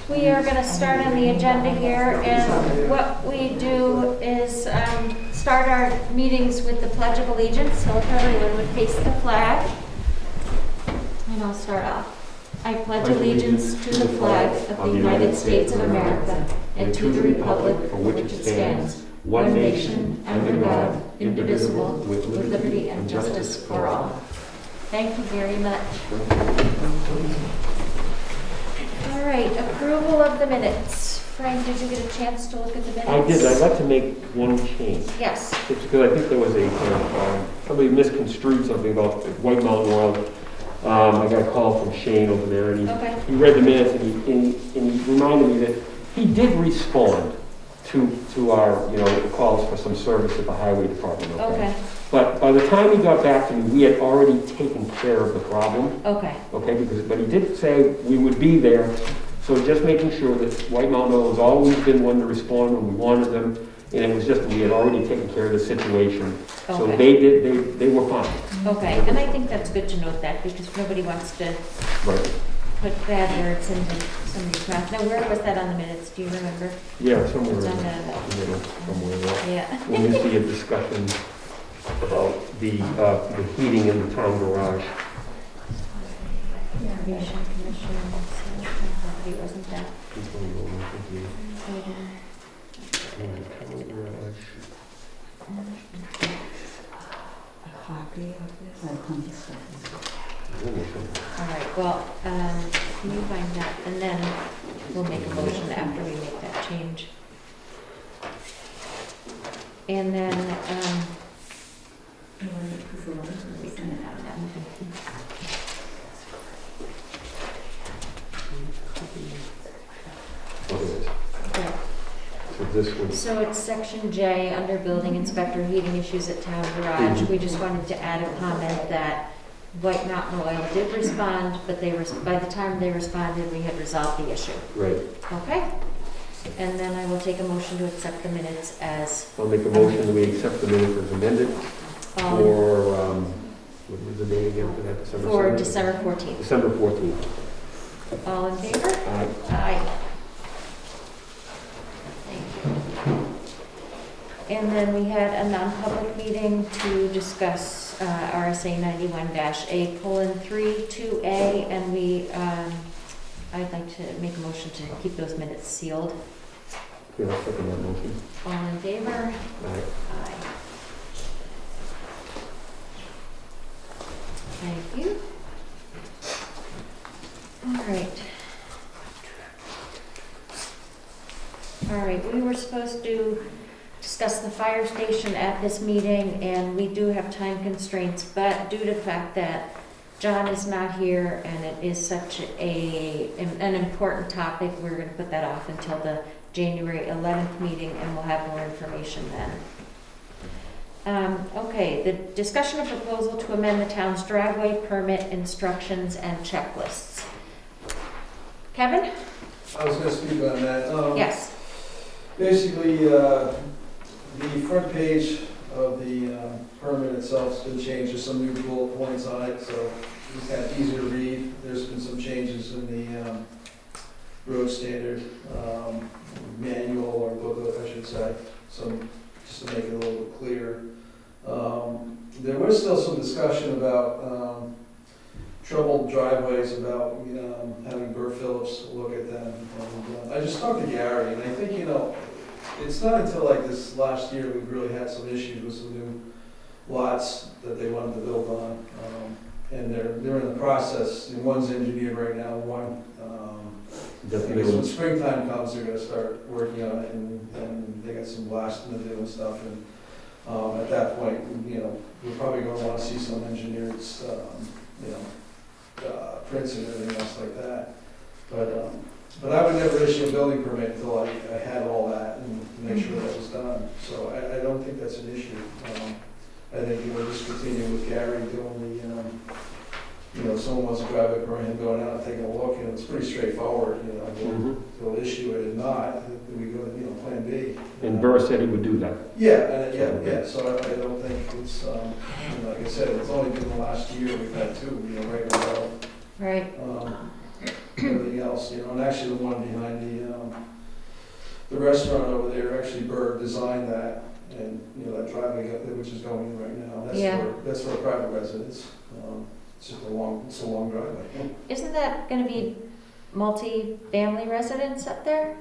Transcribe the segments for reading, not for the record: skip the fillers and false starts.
We are going to start on the agenda here, and what we do is start our meetings with the Pledge of Allegiance, so if everyone would face the flag. And I'll start off. I pledge allegiance to the flag of the United States of America and to the republic for which it stands, one nation, under God, indivisible, with liberty and justice for all. Thank you very much. All right, approval of the minutes. Frank, did you get a chance to look at the minutes? I did. I'd like to make one change. Yes. It's because I think there was somebody misconstrued something about White Mountain World. I got a call from Shane over there, and he read the minutes, and he reminded me that he did respond to our calls for some service at the highway department. Okay. But by the time he got back to me, we had already taken care of the problem. Okay. Okay, but he did say we would be there. So just making sure that White Mountain has always been one to respond when we wanted them, and it was just we had already taken care of the situation. Okay. So they were fine. Okay, and I think that's good to note that because nobody wants to put bad words into somebody's mouth. Now, where was that on the minutes? Do you remember? Yeah, somewhere. It's on the middle. Somewhere. Yeah. When you see a discussion about the heating in the town garage. Commission, wasn't that? A copy of this? All right, well, can you find that? And then we'll make a motion after we make that change. And then, we kind of have that. Okay. So this one. So it's section J under building inspector heating issues at town garage. We just wanted to add a comment that White Mountain Oil did respond, but by the time they responded, we had resolved the issue. Right. Okay. And then I will take a motion to accept the minutes as. I'll make a motion that we accept the minutes as amended for what was the date again for that? December 14th. December 14th. All in favor? Aye. Aye. Thank you. And then we had a non-public meeting to discuss RSA 91-A:3 2A, and I'd like to make a motion to keep those minutes sealed. Yeah, I'll second that motion. All in favor? Aye. Aye. Thank you. All right, we were supposed to discuss the fire station at this meeting, and we do have time constraints, but due to the fact that John is not here and it is such an important topic, we're going to put that off until the January 11th meeting, and we'll have more information then. Okay, the discussion of proposal to amend the town's driveway permit instructions and checklists. Kevin? I was going to speak on that. Yes. Basically, the front page of the permit itself has been changed. There's some new bullet points on it, so it's kind of easier to read. There's been some changes in the road standard manual, or booklet, I should say, just to make it a little bit clearer. There was still some discussion about troubled driveways, about having Burt Phillips look at them. And I just talked to Gary, and I think it's not until like this last year we've really had some issues with some new lots that they wanted to build on, and they're in the process. And one's engineered right now. One, because when springtime comes, they're going to start working on it, and they got some blasting to do and stuff. And at that point, we're probably going to want to see some engineered, prints and everything else like that. But I would never issue a building permit until I had all that and make sure that was done. So I don't think that's an issue. I think we'll just continue with Gary doing the, someone wants to drive a permit and going out and taking a look, and it's pretty straightforward. We'll issue it. If not, we go to Plan B. And Burr said he would do that. Yeah. So I don't think it's like I said, it's only been the last year we've had two, right in a row. Right. everything else, you know, and actually the one behind the restaurant over there, actually Berg designed that, and, you know, that driveway which is going in right now, that's for a private residence. It's just it's a long driveway. Isn't that gonna be multi-family residence up there?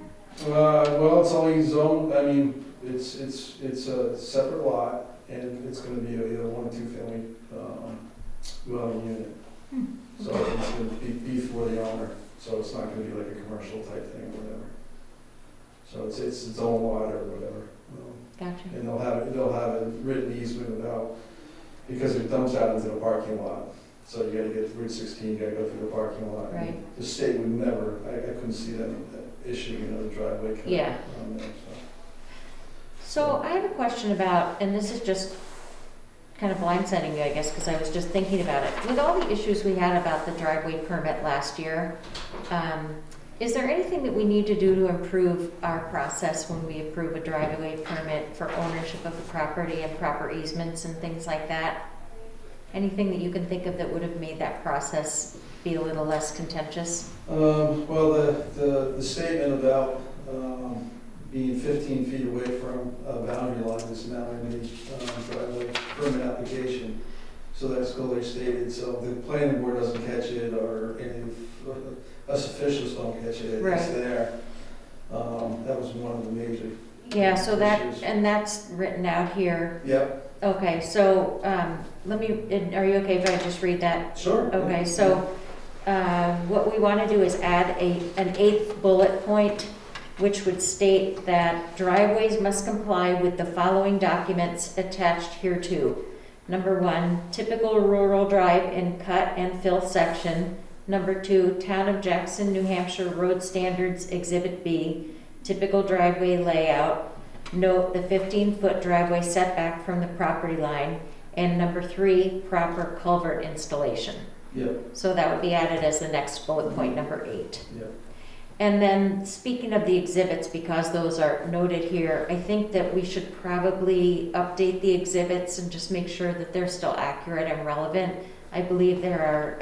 Well, it's only zoned, I mean, it's a separate lot, and it's gonna be either 1 or 2 family, dwelling unit. So it's gonna be for the owner, so it's not gonna be like a commercial type thing or whatever. So it's its own lot or whatever. Gotcha. And they'll have a written easement without, because it dumps out into the parking lot. So you gotta get Route 16, you gotta go through the parking lot. Right. The state would never, I couldn't see them issuing another driveway. Yeah. On there, So I have a question about, and this is just kind of blindsiding me, I guess, because I was just thinking about it. With all the issues we had about the driveway permit last year, is there anything that we need to do to improve our process when we approve a driveway permit for ownership of the property and proper easements and things like that? Anything that you can think of that would have made that process be a little less contentious? Well, the statement about being 15 feet away from a boundary line is now in the driveway permit application. So that's clearly stated. So if the planning board doesn't catch it, or any of us officials don't catch it, Right. it's there. That was one of the major. Yeah, so issues. that's written out here. Yep. Okay, so are you okay if I just read that? Sure. Okay, so what we want to do is add an 8th bullet point, which would state that driveways must comply with the following documents attached hereto. Number 1, typical rural drive in cut and fill section. Number 2, Town of Jackson, New Hampshire Road Standards Exhibit B, typical driveway layout. Note the 15-foot driveway setback from the property line. And number 3, proper culvert installation. Yep. So that would be added as the next bullet point, number 8. Yep. And then speaking of the exhibits, because those are noted here, I think that we should probably update the exhibits and just make sure that they're still accurate and relevant. I believe there are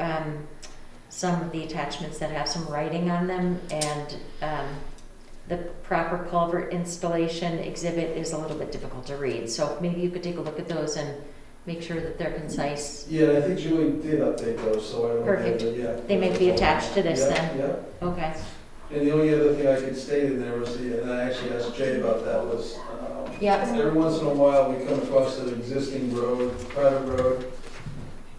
some of the attachments that have some writing on them, and the proper culvert installation exhibit is a little bit difficult to read. So maybe you could take a look at those and make sure that they're concise. Yeah, I think Julie did update those, so I don't. Perfect. Yeah. They may be attached to this then. Yeah. Okay. And the only other thing I could state in there was, and I actually asked Jay about that, was every once in a while we come across an existing road, private road.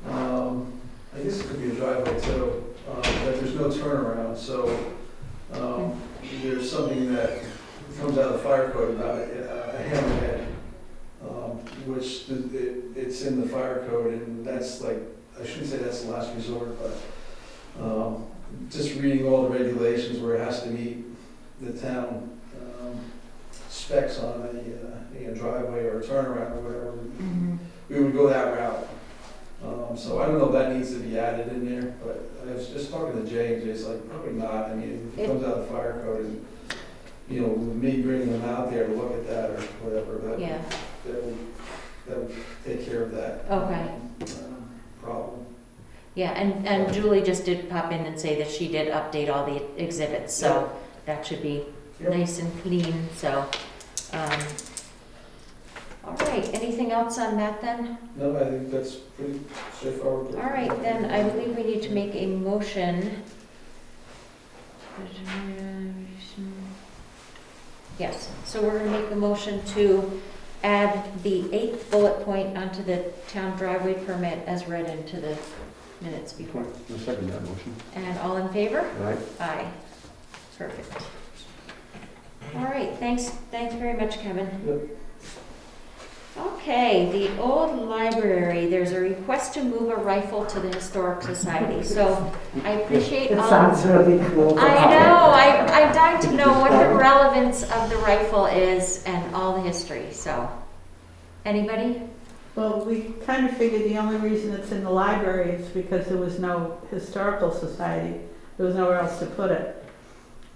I guess it could be a driveway too, but there's no turnaround. So there's something that comes out of the fire code about a hammerhead, which it's in the fire code, and that's like, I shouldn't say that's the last resort, but just reading all the regulations where it has to meet the town specs on a driveway or a turnaround or whatever, we would go that route. So I don't know if that needs to be added in there, but I was just talking to Jay, and Jay's like, probably not. I mean, if it comes out of the fire code, and you know, with me bringing them out there to look at that or whatever, that would take care of that problem. Yeah, and Julie just did pop in and say that she did update all the exhibits, so that should be nice and clean. So, all right, anything else on that then? No, I think that's pretty straightforward. All right, then I believe we need to make a motion. Yes, so we're going to make a motion to add the 8th bullet point onto the town driveway permit as read into the minutes before. I'll second that motion. And all in favor? Aye. Aye. Perfect. All right, thanks very much, Kevin. Yep. Okay, the old library, there's a request to move a rifle to the Historic Society. So I appreciate It all. sounds really cool. I know, I'm dying to know what the relevance of the rifle is and all the history, so. Anybody? Well, we kind of figured the only reason it's in the library is because there was no historical society. There was nowhere else to put it.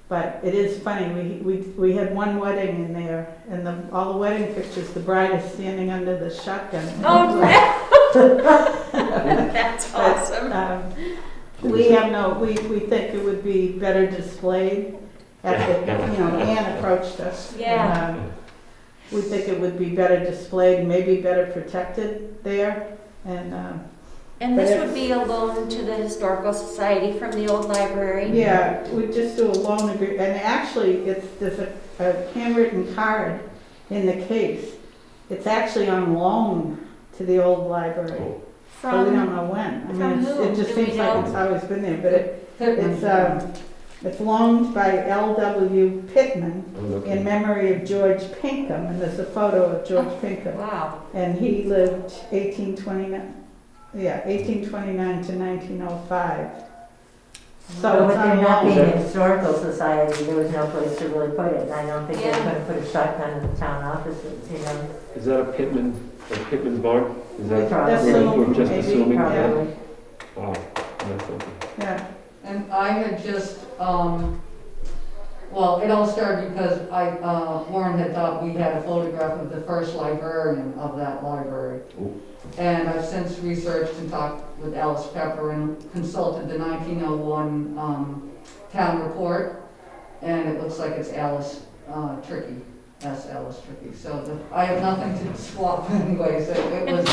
But it is funny, we had one wedding in there, and all the wedding pictures, the bride is standing under the shotgun. Oh, that's awesome. We have no, we think it would be better displayed at the, Ann approached us. Yeah. And, we think it would be better displayed, maybe better protected there, and, And this would be a loan to the Historical Society from the old library? yeah, we just do a loan agreement, and actually, there's a handwritten card in the case. It's actually on loan to the old library, but we don't know when. I mean, from who? it just Do we seems like know? it's always been there, but it's loaned by L.W. Pittman in memory of George Pinkham, and there's a photo of George Pinkham. Wow. And he lived 1829 to 1905. So So it's with there on not loan. being a historical society, there was no place to really put it, and I don't think Yeah. they're gonna put a shotgun in the town offices, Is that a Pittman's barn? Is that? That's We're just maybe, assuming yeah. that? probably. Wow, that's something. Yeah, And I had just, well, it all started because Warren had thought we had a photograph of the first librarian of that library. Ooh. And I've since researched and talked with Alice Pepper and consulted the 1901 town report, and it looks like it's Alice Tricky. That's Alice Tricky. So I have nothing to swap anyways. It was,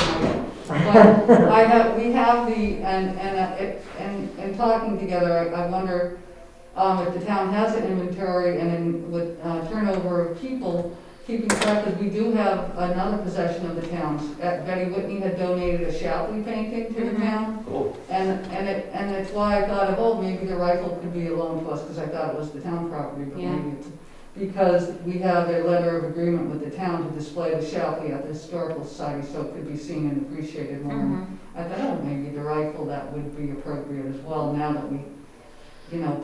but we have the and talking together. I wonder if the town has an inventory and with turnover of people, keeping track, because we do have another possession of the town's. Betty Whitney had donated a Shapley painting to the town, Oh, and it's why I thought of maybe the rifle could be a loan to us, because I thought it was the town property, but Yeah. maybe it's because we have a letter of agreement with the town to display the Shapley at the Historical Society, so it could be seen and appreciated more. Mhm. I thought, maybe the rifle, that would be appropriate as well, now that we,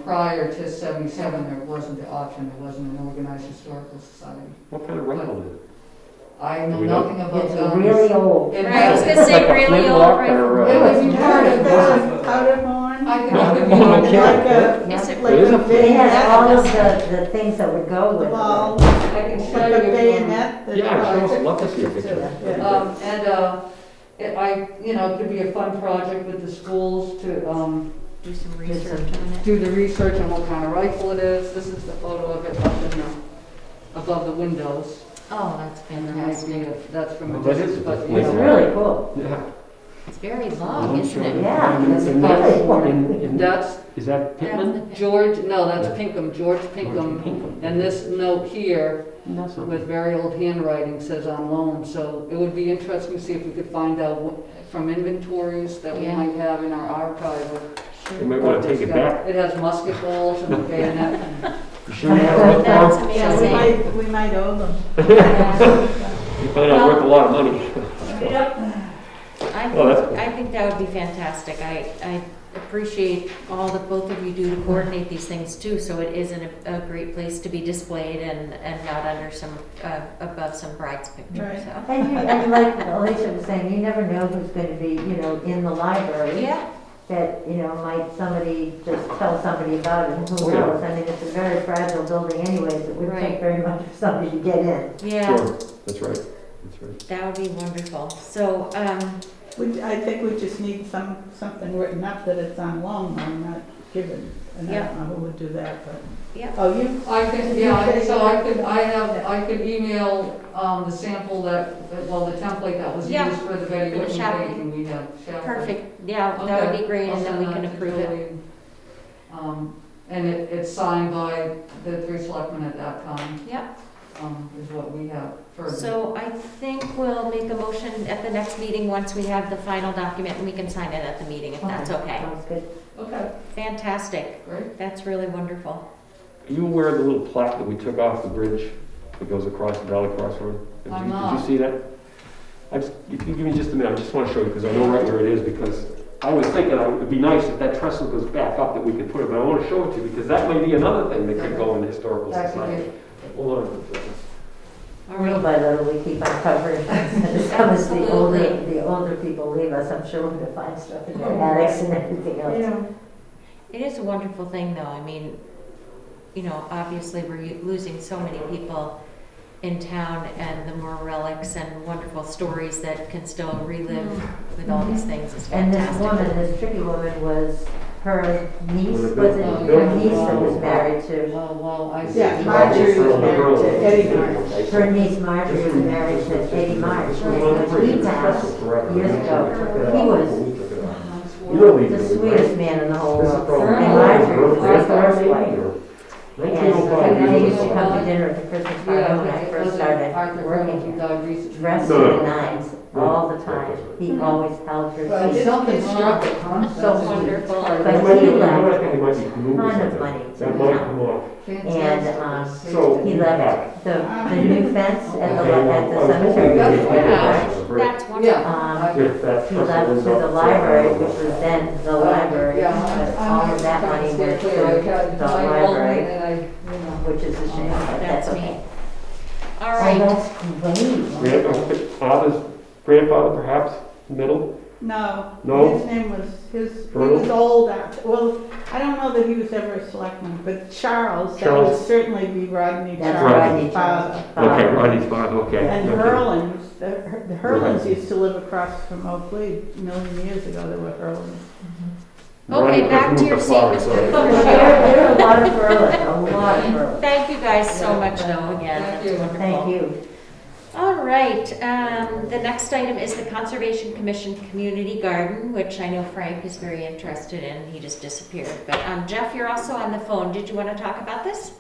prior to 77, there wasn't the option, there wasn't an organized historical society. what kind of rifle is it? I know We don't- nothing about It's guns. really old. It Right, I was has- gonna say really old Flintlock rifle. or, It would be part of powder horn. I think it could be Oh, like okay. Like a, Yeah. Is it like It is a a- It bayonet. has all of the things that would go The with ball, it. I can show like you a if you want. bayonet. that- Yeah, oh, show us. I Love to see a took picture. too, yeah. It could be a fun project with the schools to Do some research on it. do the research on what kind of rifle it is. This is the photo of it above the windows. Oh, that's And there might fantastic. be that's from a Oh, that is distance, but a- It's really cool. Yeah. It's very long, isn't it? Yeah, it's And really that's- cool. and that's Is that Pittman? George, no, that's Yeah. Pinkham, George Pinkham. And this note here with very old handwriting says on loan, so it would be interesting to see if we could find out from inventories that we Yeah. might have in our archive. You might want to take it back. It has musket balls and a bayonet. You sure you have That's a Yeah, amazing. we might owe them. Yeah. You find out worth a lot of money. I Oh, that's think, cool. I think that would be fantastic. I appreciate all that both of you do to coordinate these things too, so it is a great place to be displayed and not under some, above some bride's picture, Right. so. And like Alicia was saying, you never know who's going to be, in the library. Yeah, That, might somebody just tell somebody about it, and who Oh, yeah. knows? I mean, it's a very fragile building anyways, it would Right. take very much for somebody to get in. yeah, Sure, that's right, that's right. that would be wonderful. So, I think we just need something written up that it's on loan, or not given. And I Yeah. don't know who would do that, but. yeah, Oh, you? I could, so I could email, the sample the template that was Yeah. used for the Betty For the Whitney Shapley. painting we have. Shapley. perfect. Yeah, that would be great, I'll and then we send can that to approve it. Julie. And it's signed by the 3 selectmen at that time, Yeah, is what we have for. so I think we'll make a motion at the next meeting once we have the final document, and we can sign it at the meeting if that's okay. Sounds good. Okay, Fantastic. great. That's really wonderful. Are you aware of the little plaque that we took off the bridge that goes across the Valley Crossroad? I'm Did not. you see that? If you give me just a minute, I just want to show you, because I know right where it is, because I was thinking it would be nice if that trestle goes back up that we could put it, but I want to show it to you, because that may be another thing that could go in the Historical That could Society. Hold on for a second. Little by little, we keep uncovering things. As the Absolutely. older people leave us, I'm sure we're going to find stuff in their attics and everything else. It is a wonderful thing, though. I mean, obviously we're losing so many people in town, and the more relics and wonderful stories that can still relive with all these things is And this fantastic. woman, this tricky woman, was her niece, was it her niece that was married to, Well, I see. Yeah, Marjorie was married to Eddie March. her niece Marjorie was married to Eddie March. When he passed years ago, he was the sweetest man in the whole world. And Marjorie was his first wife. And they used to come to dinner at the Christmas party when I first started working here. Dressed to the nines all the time. He always held her Well, seat. self-constructed, huh? So That's wonderful. part of But it. he I left think it might be a glue or ton of something. money to That the might town. come off. Fantastic. He left the new fence at the cemetery. That's wonderful. Yeah. If that He person left to ends the up- library, which was then the library, Yeah, but all of that money went to the library, which is a shame, but that's That's me. okay. All Oh, right, that's great. Father's grandfather perhaps, middle? No. No? His name was, he Earl? was old after, well, I don't know that he was ever a selectman, but Charles, that would Charles. certainly be Rodney That's Charles' Rodney father. Okay, Ronnie's father, okay. And okay. Hurlins, the Hurlins used to live across from Oak Lee a million years ago, there were Hurlins. Okay, Ronnie back moved to your Florida, seat, so- Mr. There are a lot of Berlin, a lot of Berlin. thank you guys so much though, again, Thank that's you. wonderful. Thank you. All right, the next item is the Conservation Commission Community Garden, which I know Frank is very interested in. He just disappeared. But Jeff, you're also on the phone. Did you want to talk about this?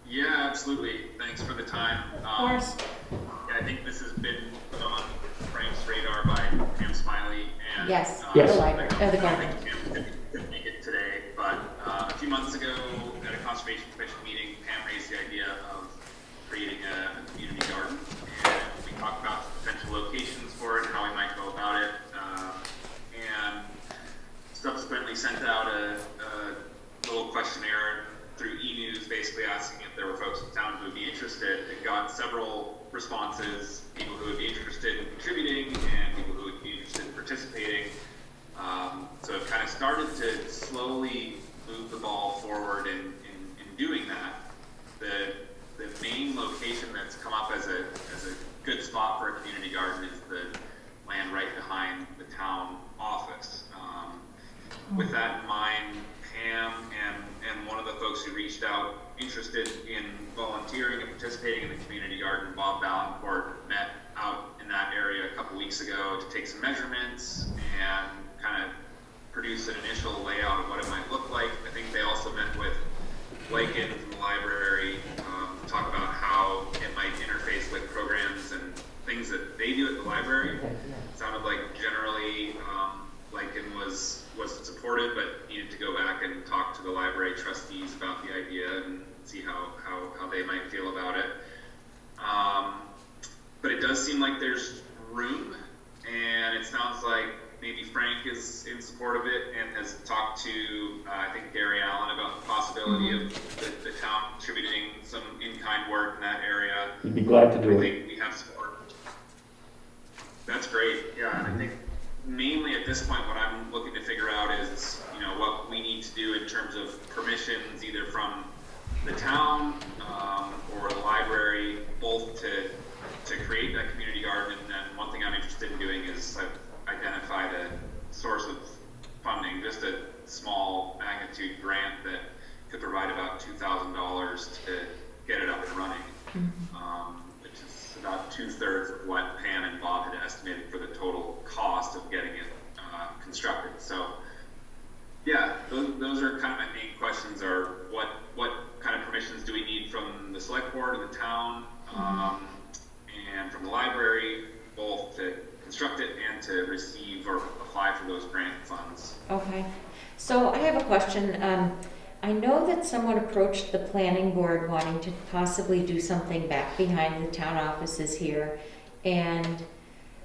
Yeah, absolutely. Thanks for the time. Of course. Yeah, I think this has been put on Frank's radar by Pam Smiley and Yes, Yes. the library, the garden. I think Pam couldn't make it today, but a few months ago at a Conservation Commission meeting, Pam raised the idea of creating a community garden, and we talked about potential locations for it, how we might go about it, and subsequently sent out a little questionnaire through e-news, basically asking if there were folks in town who would be interested. It got several responses, people who would be interested in contributing and people who would be interested in participating. So it kind of started to slowly move the ball forward in doing that. The main location that's come up as a good spot for a community garden is the land right behind the town office. With that in mind, Pam and one of the folks who reached out interested in volunteering and participating in the community garden, Bob Valancourt, met out in that area a couple weeks ago to take some measurements and kind of produce an initial layout of what it might look like. I think they also met with Lycan from the library to talk about how it might interface with programs and things that they do at the library. It sounded like generally Lycan was supportive, but needed to go back and talk to the library trustees about the idea and see how they might feel about it. But it does seem like there's room, and it sounds like maybe Frank is in support of it and has talked to, I think, Gary Allen about the possibility of the town contributing some in-kind work in that area. You'd be glad to I do it. think we have support. That's great, yeah, and I think mainly at this point what I'm looking to figure out is, what we need to do in terms of permissions, either from the town or the library, both to create that community garden. And then one thing I'm interested in doing is identify the source of funding, just a small magnitude grant that could provide about $2,000 to get it up and running, which is about 2/3 of what Pam and Bob had estimated for the total cost of getting it constructed. So yeah, those are kind of my main questions: are what kind of permissions do we need from the select board and the town, and from the library, both to construct it and to receive or apply for those grant funds. Okay, so I have a question. I know that someone approached the planning board wanting to possibly do something back behind the town offices here, and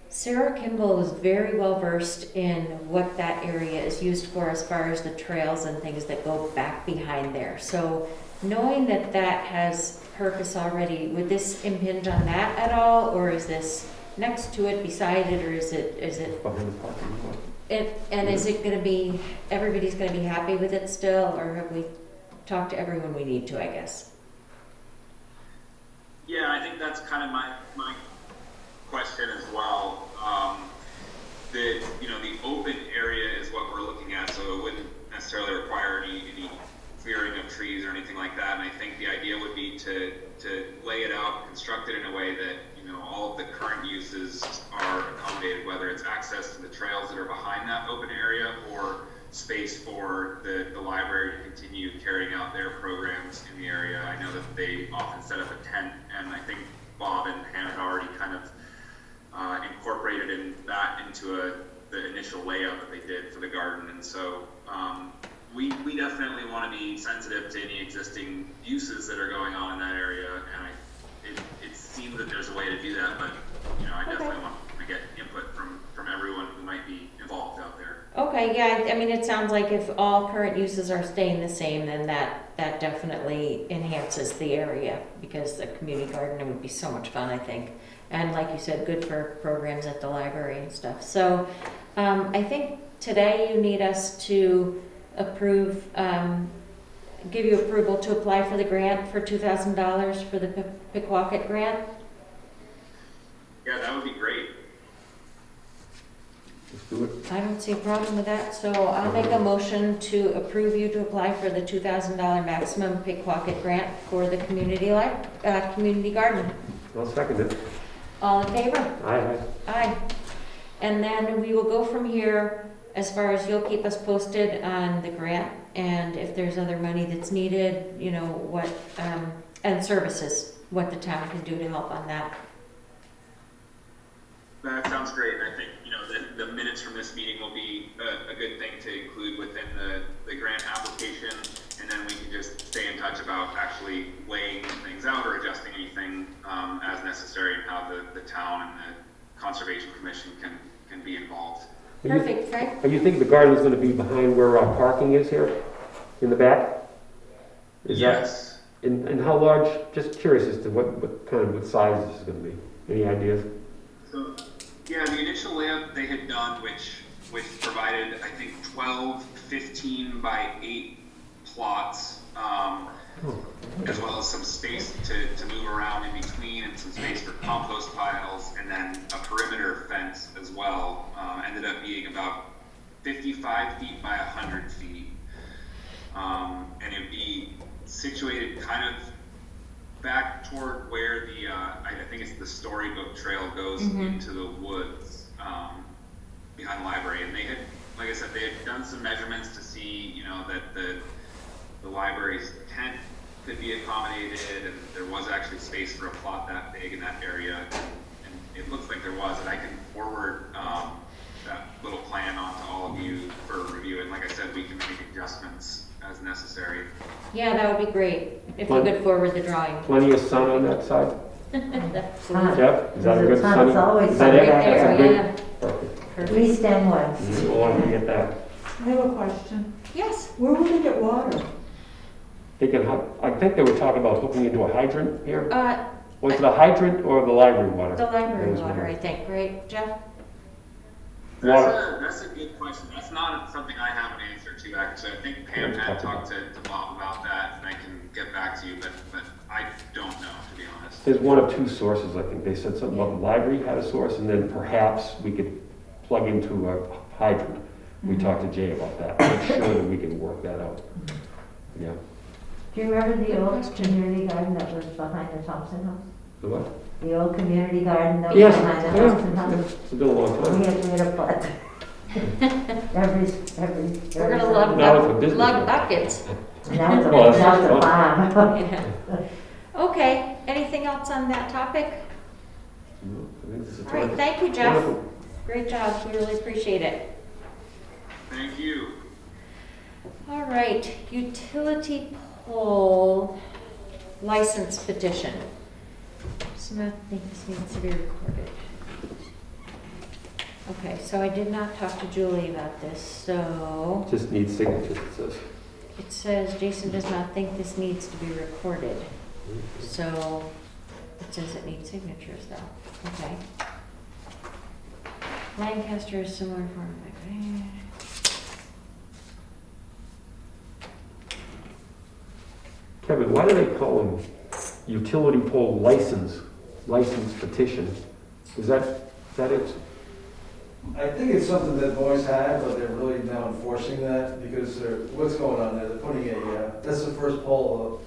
Sarah Kimball is very well versed in what that area is used for as far as the trails and things that go back behind there. So knowing that that has purpose already, would this impinge on that at all, or is this next to it, beside it, or is it Behind the parking lot. and is it going to be, everybody's going to be happy with it still, or have we talked to everyone we need to, I guess? Yeah, I think that's kind of my question as well. The open area is what we're looking at, so it wouldn't necessarily require any clearing of trees or anything like that. And I think the idea would be to lay it out, construct it in a way that, you know, all of the current uses are accommodated, whether it's access to the trails that are behind that open area or space for the library to continue carrying out their programs in the area. I know that they often set up a tent, and I think Bob and Hannah had already kind of incorporated that into the initial layout that they did for the garden. And so we definitely want to be sensitive to any existing uses that are going on in that area, and it seems that there's a way to do that, but you know, I definitely want to get input from everyone who might be involved out there. Okay, yeah, I mean, it sounds like if all current uses are staying the same, then that definitely enhances the area, because the community garden would be so much fun, I think. And like you said, good for programs at the library and stuff. So I think today you need us to approve, give you approval to apply for the grant for $2,000 for the Pickpocket Grant. Yeah, that would be great. Let's do it. I don't see a problem with that, so I'll make a motion to approve you to apply for the $2,000 maximum Pickpocket Grant for the community garden. I'll second it. All in favor? Aye. Aye. And then we will go from here as far as you'll keep us posted on the grant, and if there's other money that's needed, you know, what, and services, what the town can do to help on that. That sounds great. And I think, you know, the minutes from this meeting will be a good thing to include within the grant application, and then we can just stay in touch about actually laying things out or adjusting anything as necessary, and how the town and the Conservation Commission can be involved. Perfect, Frank. Are you thinking the garden is going to be behind where our parking is here, in the back? Yes. And how large? Just curious as to what size this is going to be. Any ideas? So, yeah, the initial layout they had done, which provided, I think, 12, 15 by 8 plots, as well as some space to move around in between, and some space for compost piles, and then a perimeter fence as well, ended up being about 55 feet by 100 feet. And it would be situated kind of back toward where the, I think it's the Storybook Trail goes into the woods behind the library. And they had, like I said, they had done some measurements to see, you know, that the library's tent could be accommodated, and there was actually space for a plot that big in that area. And it looks like there was, and I can forward that little plan on to all of you for review. And like I said, we can make adjustments as necessary. Yeah, that would be great, if you could forward the drawing. Plenty of sun on that side? Absolutely. Jeff, is that a good sunny? It's always Is that sunny it? back That's a there, good- yeah. Perfect. East and west. We'll want to get that. I have a question. Yes. Where will they get water? They can, I think they were talking about hooking into a hydrant here. Uh, Was it a hydrant or the library water? the library That was water, one. I think, right, Jeff? That's a good question. That's not something I have an answer to, actually. I think Pam Let's had talk talked to Bob about that, and I can get back to you, but I don't know, to be honest. There's one of two sources, I think. They said something about the library had a source, and then perhaps we could plug into a hydrant. We talked to Jay about that. I'm sure that we can work that out. Yeah. Do you remember the old community garden that was behind the Thompson house? The what? The old community garden that was Yes, behind the Thompson house? it's been a long We time. had a flood. We're gonna love Now it's a business one. buckets. Now it's Well, that's a farm. Yeah. Okay, anything else on that topic? I think this is All right, thank you, Jeff. Wonderful. Great job, we really appreciate it. Thank you. All right, utility pole license petition. Smith, I think this needs to be recorded. Okay, so I did not talk to Julie about this, so Just needs signatures, it says. it says Jason does not think this needs to be recorded. So it says it needs signatures though. Okay. Lancaster is similar form. Kevin, why do they call them utility pole license petition? Is that it? I think it's something that boys had, but they're really now enforcing that because what's going on there? They're putting that's the first pole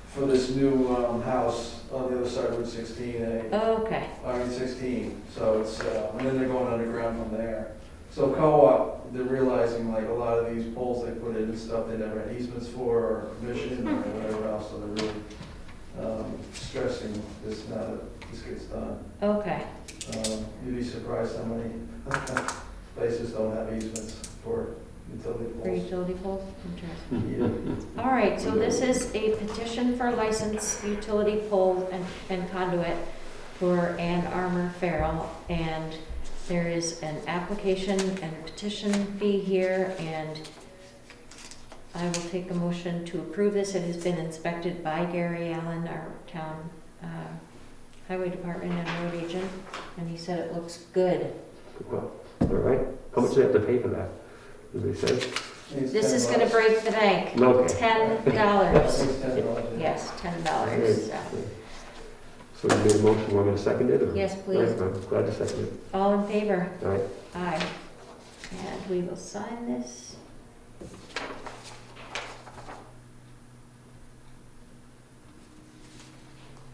for this new house on the other side of Route 16A. Okay, I mean 16. So it's and then they're going underground from there. So co-op, they're realizing like a lot of these poles they put in and stuff they never had easements for or permission or whatever else. So they're really stressing this now that this gets done. okay. You'd be surprised how many places don't have easements for utility For poles. utility poles? Interesting. Yeah. All right, so this is a petition for license utility pole and conduit for Ann Armour Farrell. And there is an application and a petition fee here, and I will take a motion to approve this. It has been inspected by Gary Allen, our town highway department and road agent, and he said it looks good. Well, all right. How much do they have to pay for that? Did they say? It's This is $10. gonna break the bank. Okay. $10. It's $10, yeah. Yes, $10. Okay. So. So you made a motion, want me to second it? Or? Yes, please. Right, I'm glad to second it. All in favor? All right. Aye. And we will sign this.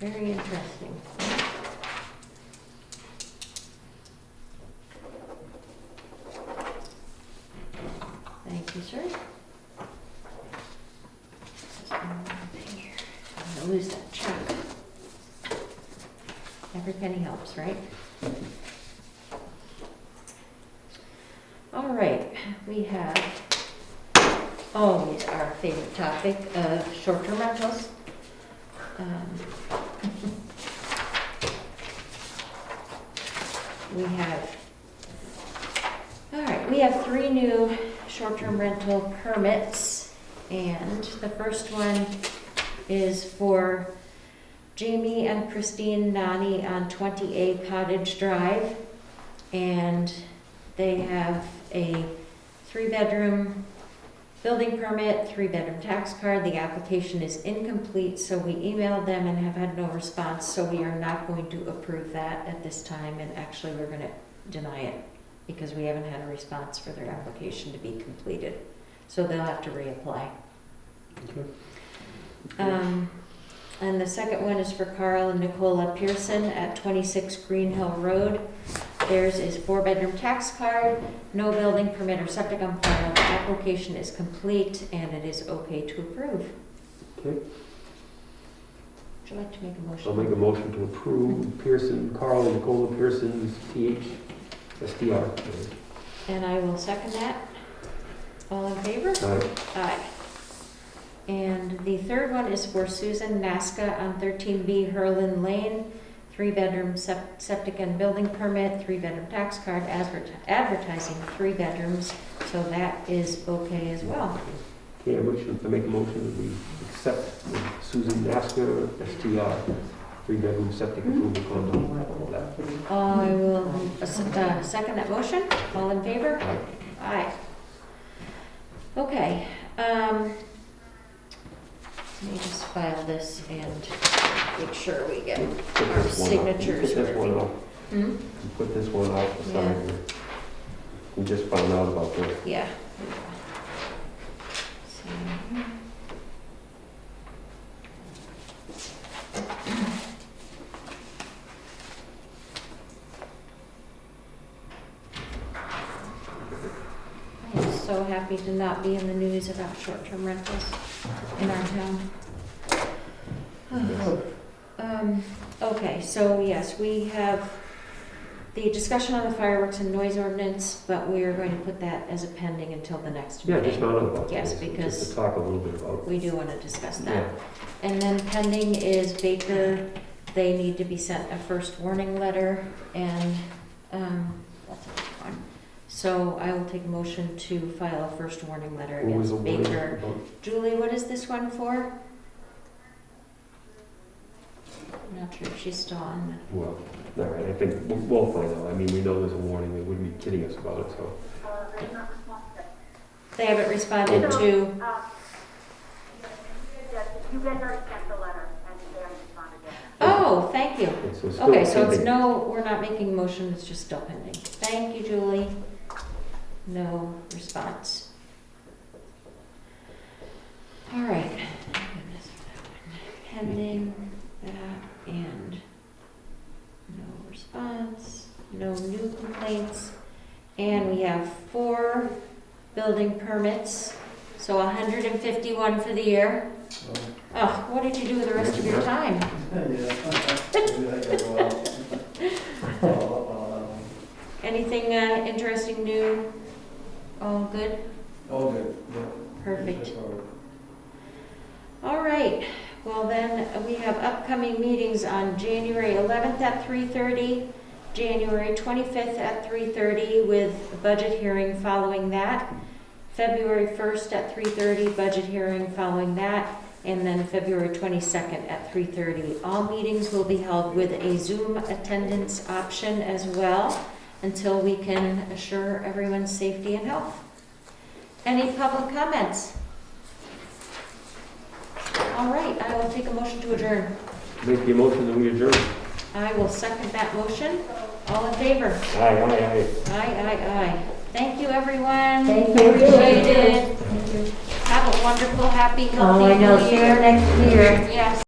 Very interesting. Thank you, sir. I'm gonna lose that check. Every penny helps, right? All right, we have, always our favorite topic of short-term rentals. We have 3 new short-term rental permits, and the first one is for Jamie and Christine Nani on 20A Cottage Drive, and they have a 3-bedroom building permit, 3-bedroom tax card. The application is incomplete, so we emailed them and have had no response, so we are not going to approve that at this time, and actually we're going to deny it because we haven't had a response for their application to be completed. So they'll have to reapply. Okay. And the second one is for Carl and Nicola Pearson at 26 Green Hill Road. Theirs is 4-bedroom tax card, no building permit or septic on file. The application is complete and it is okay to approve. Okay. Would you like to make a motion? I'll make a motion to approve Pearson, Carl and Nicola Pearson's THSTR. And I will second that. All in favor? All right. Aye. And the third one is for Susan Nasca on 13B Hurlin Lane, 3-bedroom septic and building permit, 3-bedroom tax card, advertising 3 bedrooms, so that is okay as well. Okay, I make a motion that we accept Susan Nasker, STR, 3-bedroom septic approval condo. I will second that motion. All in favor? Aye. Aye. Okay. Let me just file this and make sure we get Put our this one signatures. Put this one off. Hmm? Put this one off the side here. We just found out about this. Yeah. I am so happy to not be in the news about short-term rentals in our town. Okay, so yes, we have the discussion on the fireworks and noise ordinance, but we are going to put that as a pending until the next Yeah, meeting. just found out about this. Yes, because Just to talk a little bit about it. we do want to discuss that. Yeah. And then pending is Baker. They need to be sent a first warning letter, and that's a big one. So I will take a motion to file a first warning letter What was the against warning Baker. about? Julie, what is this one for? I'm not sure if she's still on. Well, all right, I think we'll find out. I mean, we know there's a warning. They wouldn't be kidding us about it, so. They haven't responded to, You guys already sent the letter, and they haven't responded yet. oh, Oh, thank you. And so still Okay, so it's pending. no, we're not making a motion, it's just still pending. Thank you, Julie. No response. All right. Goodness for that one. Pending that and no response, no new complaints. And we have 4 building permits, so 151 for the year. Oh, what did you do with the rest of your time? Anything interesting, new? All good? All good, yeah. Perfect. All right, well then, we have upcoming meetings on January 11th at 3:30, January 25th at 3:30 with a budget hearing following that, February 1st at 3:30, budget hearing following that, and then February 22nd at 3:30. All meetings will be held with a Zoom attendance option as well until we can assure everyone's safety and health. Any public comments? All right, I will take a motion to adjourn. Make the motion that we adjourn. I will second that motion. All in favor? Aye, aye, aye. Aye. Thank you, everyone. Thank you. Appreciate it. Thank you. Have a wonderful, happy, Oh, healthy I know, new see you year. next year. Yes.